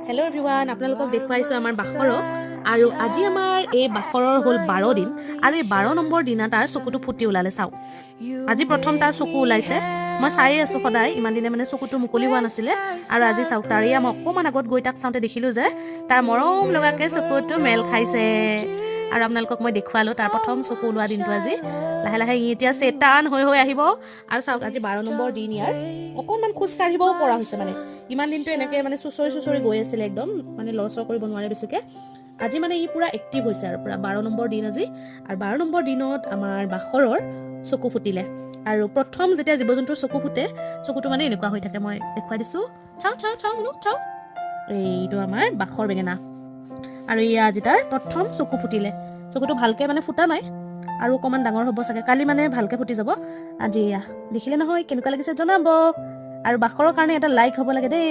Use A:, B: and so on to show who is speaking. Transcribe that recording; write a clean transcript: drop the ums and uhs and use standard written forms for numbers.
A: Hello' everyone, আপোনালোকক দেখুৱাইছোঁ আমাৰ বাখৰক। আৰু আজি আমাৰ এই বাখৰৰ হ'ল 12 দিন আৰু এই 12 নম্বৰ দিনা তাৰ চকুটো ফুটি ওলালে। চাওক, আজি প্ৰথম তাৰ চকু ওলাইছে। মই চায়ে আছোঁ সদায়, ইমান দিনে মানে চকুটো মুকলি হোৱা নাছিলে। আৰু আজি চাওক, তাৰ মই অকণমান আগত গৈ তাক চাওঁতে দেখিলোঁ যে তাৰ মৰম লগাকৈ চকুটো মেল খাইছে। আৰু আপোনালোকক মই দেখুৱালোঁ তাৰ প্ৰথম চকু ওলোৱা দিনটো আজি। লাহে লাহে ই এতিয়া চেতান হৈ আহিব। আৰু চাওক, আজি 12 নম্বৰ দিন ইয়াৰ। অকণমান খোজ কাঢ়িবও পৰা হৈছে। মানে ইমান দিনটো এনেকৈ মানে চুঁচৰি গৈ আছিলে, একদম মানে লৰচৰ কৰিব নোৱাৰে বেছিকৈ। আজি মানে ই পুৰা এক্টিভ হৈছে আৰু পুৰা 12 নম্বৰ দিন আজি। আৰু 12 নম্বৰ দিনত আমাৰ বাখৰৰ চকু ফুটিলে। আৰু প্ৰথম যেতিয়া জীৱ জন্তুৰ চকু ফুটে, চকুটো মানে এনেকুৱা হৈ থাকে। মই দেখুৱাই দিছোঁ, চাওঁ চাওঁ। এইটো আমাৰ বাখৰ বেঙেনা। আৰু ইয়া আজি তাৰ প্ৰথম চকু ফুটিলে। চকুটো ভালকৈ মানে ফুটা নাই, আৰু অকণমান ডাঙৰ হ'ব চাগে। কালি মানে ভালকৈ ফুটি যাব। আজি এয়া দেখিলে নহয়, কেনেকুৱা লাগিছে জনাব। আৰু বাখৰৰ কাৰণে এটা লাইক হ'ব লাগে দেই।